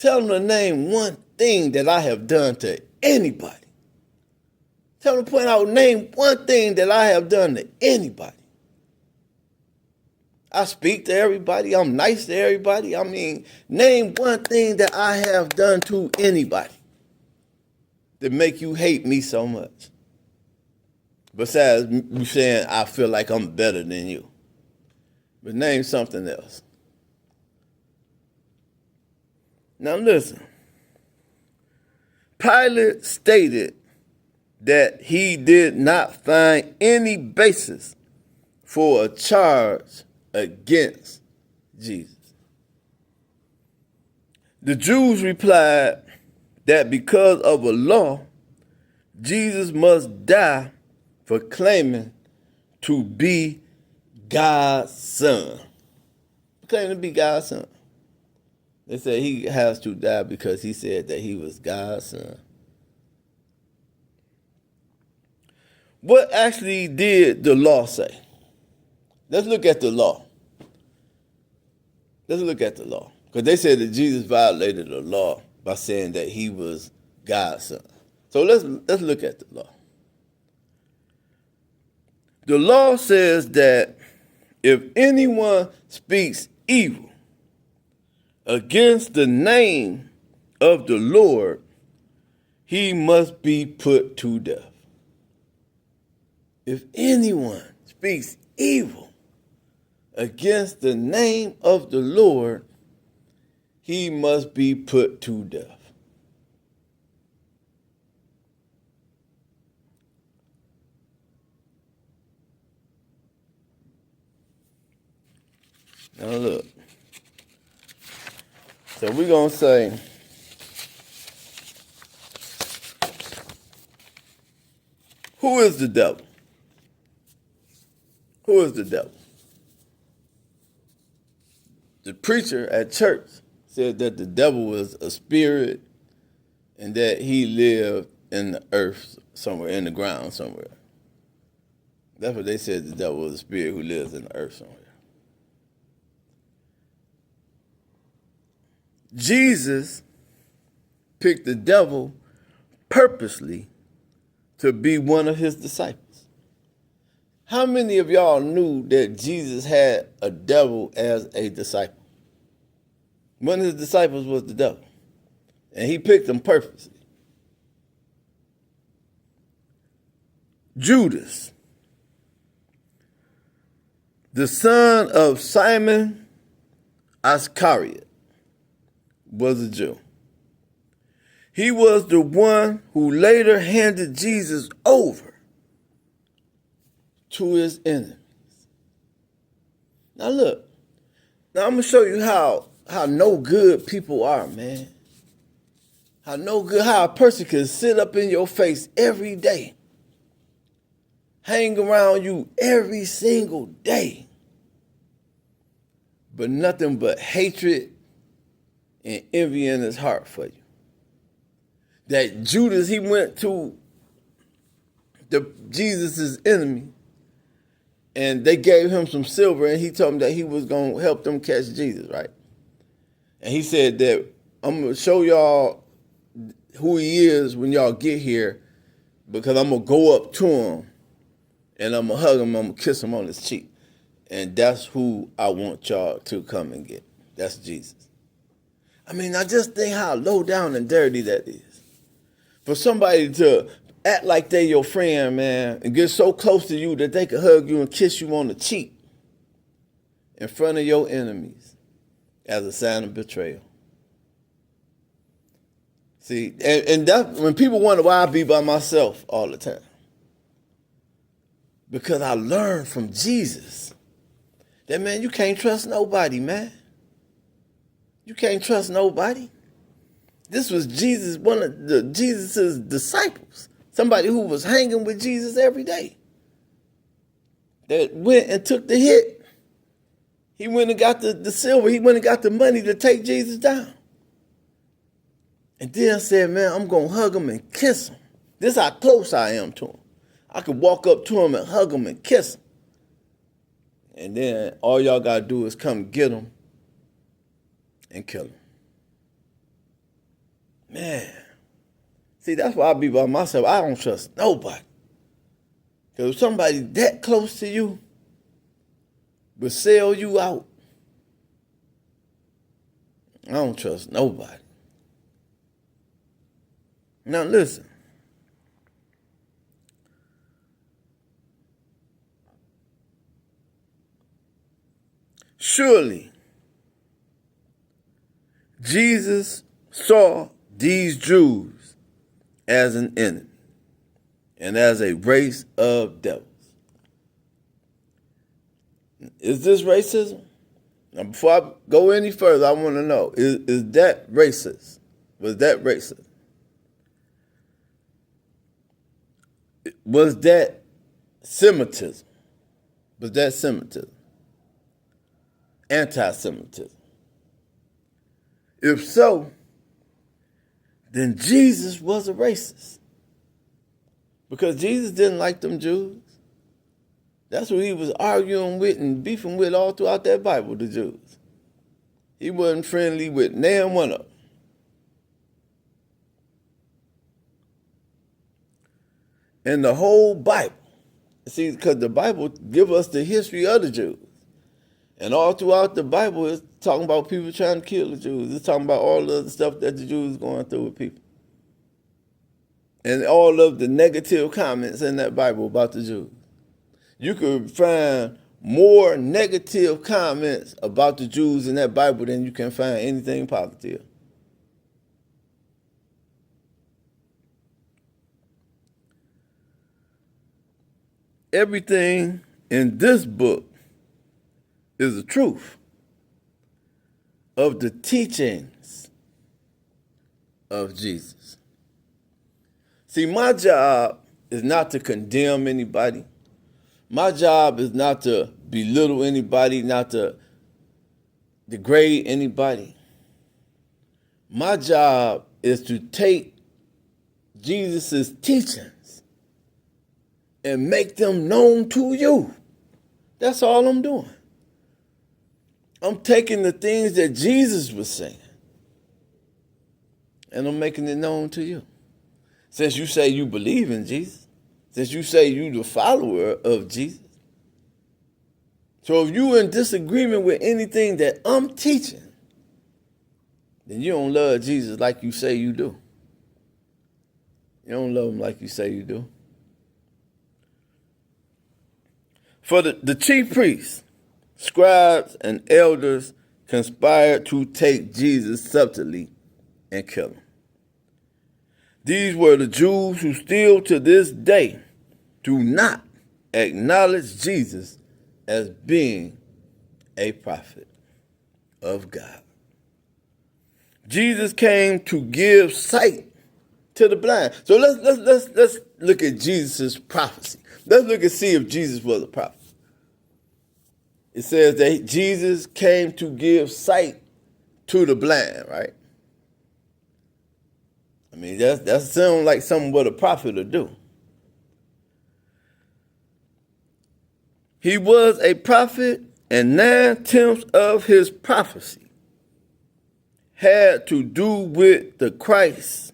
Tell them to name one thing that I have done to anybody. Tell them to point out, name one thing that I have done to anybody. I speak to everybody. I'm nice to everybody. I mean, name one thing that I have done to anybody that make you hate me so much. Besides you saying I feel like I'm better than you. But name something else. Now listen. Pilate stated that he did not find any basis for a charge against Jesus. The Jews replied that because of a law, Jesus must die for claiming to be God's son. Claiming to be God's son. They said he has to die because he said that he was God's son. What actually did the law say? Let's look at the law. Let's look at the law. Because they said that Jesus violated the law by saying that he was God's son. So let's look at the law. The law says that if anyone speaks evil against the name of the Lord, he must be put to death. If anyone speaks evil against the name of the Lord, he must be put to death. Now look. So we're going to say, who is the devil? Who is the devil? The preacher at church said that the devil was a spirit and that he lived in the earth somewhere, in the ground somewhere. That's what they said, the devil was a spirit who lives in the earth somewhere. Jesus picked the devil purposely to be one of his disciples. How many of y'all knew that Jesus had a devil as a disciple? One of his disciples was the devil, and he picked him purposely. Judas, the son of Simon Iscariot, was a Jew. He was the one who later handed Jesus over to his enemies. Now look, now I'm gonna show you how no good people are, man. How a person can sit up in your face every day, hang around you every single day, but nothing but hatred and envy in his heart for you. That Judas, he went to Jesus' enemy, and they gave him some silver, and he told him that he was going to help them catch Jesus, right? And he said that, I'm going to show y'all who he is when y'all get here, because I'm going to go up to him, and I'm going to hug him, I'm going to kiss him on his cheek. And that's who I want y'all to come and get. That's Jesus. I mean, I just think how low down and dirty that is. For somebody to act like they your friend, man, and get so close to you that they can hug you and kiss you on the cheek in front of your enemies as a sign of betrayal. See, and that, when people wonder why I be by myself all the time, because I learned from Jesus that, man, you can't trust nobody, man. You can't trust nobody. This was Jesus, one of Jesus' disciples, somebody who was hanging with Jesus every day, that went and took the hit. He went and got the silver. He went and got the money to take Jesus down. And then said, man, I'm going to hug him and kiss him. This is how close I am to him. I could walk up to him and hug him and kiss him. And then all y'all got to do is come get him and kill him. Man. See, that's why I be by myself. I don't trust nobody. Because if somebody that close to you will sell you out, I don't trust nobody. Now listen. Surely, Jesus saw these Jews as an enemy and as a race of devils. Is this racism? Now, before I go any further, I want to know, is that racist? Was that racist? Was that Semitism? Was that Semitism? Anti-Semitism? If so, then Jesus was a racist. Because Jesus didn't like them Jews. That's what he was arguing with and beefing with all throughout that Bible, the Jews. He wasn't friendly with nan one of them. And the whole Bible, see, because the Bible gives us the history of the Jews. And all throughout the Bible, it's talking about people trying to kill the Jews. It's talking about all of the stuff that the Jews going through with people. And all of the negative comments in that Bible about the Jews. You could find more negative comments about the Jews in that Bible than you can find anything positive. Everything in this book is the truth of the teachings of Jesus. See, my job is not to condemn anybody. My job is not to belittle anybody, not to degrade anybody. My job is to take Jesus' teachings and make them known to you. That's all I'm doing. I'm taking the things that Jesus was saying and I'm making it known to you. Since you say you believe in Jesus, since you say you the follower of Jesus. So if you're in disagreement with anything that I'm teaching, then you don't love Jesus like you say you do. You don't love him like you say you do. For the chief priests, scribes, and elders conspired to take Jesus subtly and kill him. These were the Jews who still to this day do not acknowledge Jesus as being a prophet of God. Jesus came to give sight to the blind. So let's look at Jesus' prophecy. Let's look and see if Jesus was a prophet. It says that Jesus came to give sight to the blind, right? I mean, that sounds like something what a prophet would do. He was a prophet, and 9/10 of his prophecy had to do with the Christ,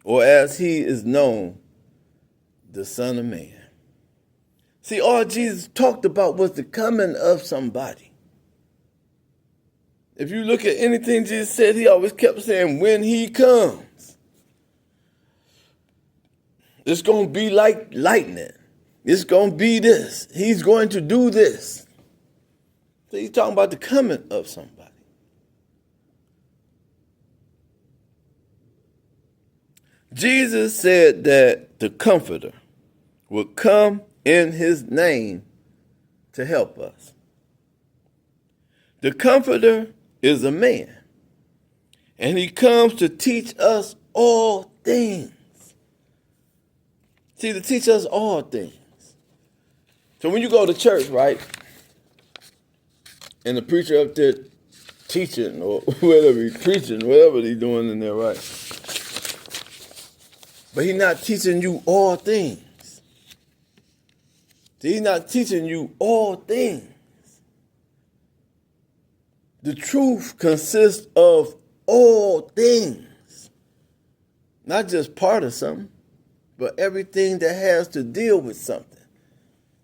or as he is known, the Son of Man. See, all Jesus talked about was the coming of somebody. If you look at anything Jesus said, he always kept saying, when he comes, it's going to be like lightning. It's going to be this. He's going to do this. So he's talking about the coming of somebody. Jesus said that the Comforter would come in his name to help us. The Comforter is a man, and he comes to teach us all things. See, to teach us all things. So when you go to church, right, and the preacher up there teaching or whatever he's preaching, whatever he's doing in there, right, but he's not teaching you all things. He's not teaching you all things. The truth consists of all things. Not just part of something, but everything that has to deal with something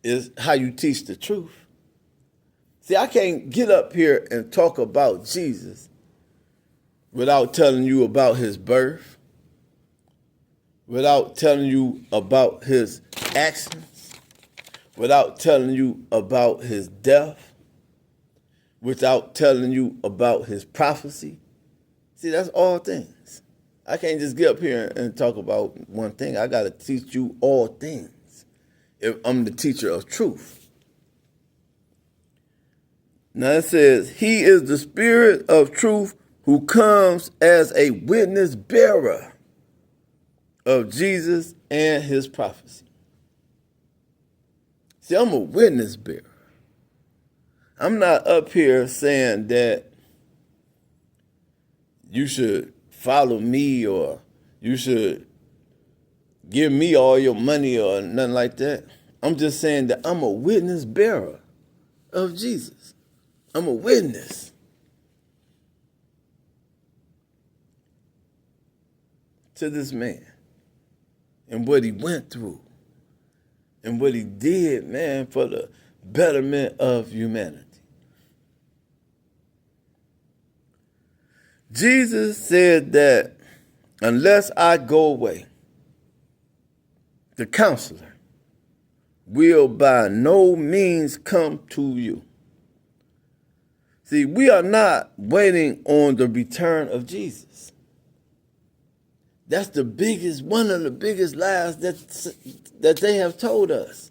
is how you teach the truth. See, I can't get up here and talk about Jesus without telling you about his birth, without telling you about his actions, without telling you about his death, without telling you about his prophecy. See, that's all things. I can't just get up here and talk about one thing. I got to teach you all things if I'm the teacher of truth. Now it says, he is the Spirit of truth who comes as a witness bearer of Jesus and his prophecy. See, I'm a witness bearer. I'm not up here saying that you should follow me or you should give me all your money or nothing like that. I'm just saying that I'm a witness bearer of Jesus. I'm a witness. To this man and what he went through and what he did, man, for the betterment of humanity. Jesus said that unless I go away, the counselor will by no means come to you. See, we are not waiting on the return of Jesus. That's one of the biggest lies that they have told us,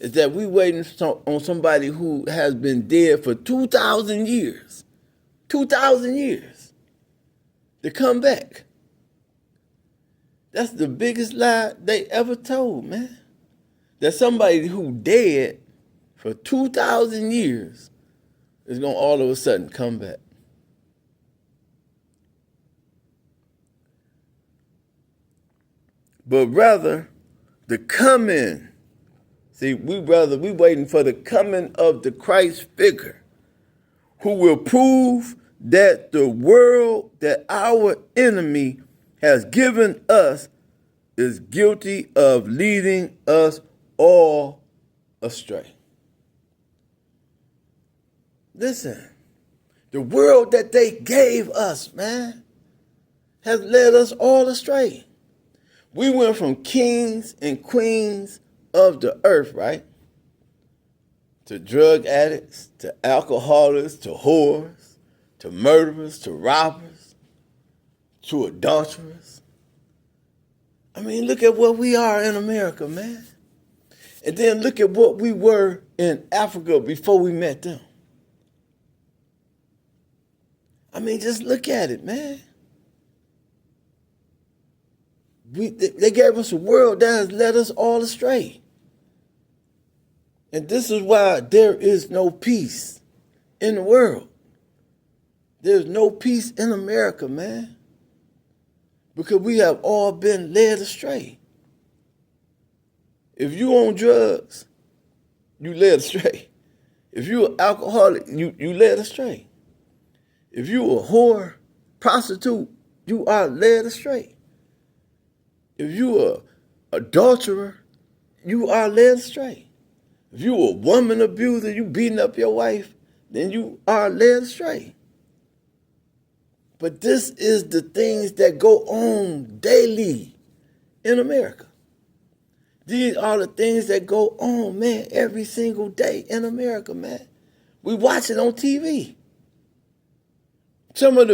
is that we waiting on somebody who has been dead for 2,000 years. 2,000 years to come back. That's the biggest lie they ever told, man. That somebody who dead for 2,000 years is going to all of a sudden come back. But rather, the coming. See, we waiting for the coming of the Christ figure who will prove that the world that our enemy has given us is guilty of leading us all astray. Listen, the world that they gave us, man, has led us all astray. We went from kings and queens of the earth, right? To drug addicts, to alcoholics, to whores, to murderers, to robbers, to adulterers. I mean, look at what we are in America, man. And then look at what we were in Africa before we met them. I mean, just look at it, man. They gave us a world that has led us all astray. And this is why there is no peace in the world. There's no peace in America, man. Because we have all been led astray. If you on drugs, you led astray. If you're an alcoholic, you led astray. If you're a whore, prostitute, you are led astray. If you're an adulterer, you are led astray. If you're a woman abuser, you beating up your wife, then you are led astray. But this is the things that go on daily in America. These are the things that go on, man, every single day in America, man. We watch it on TV. Some of the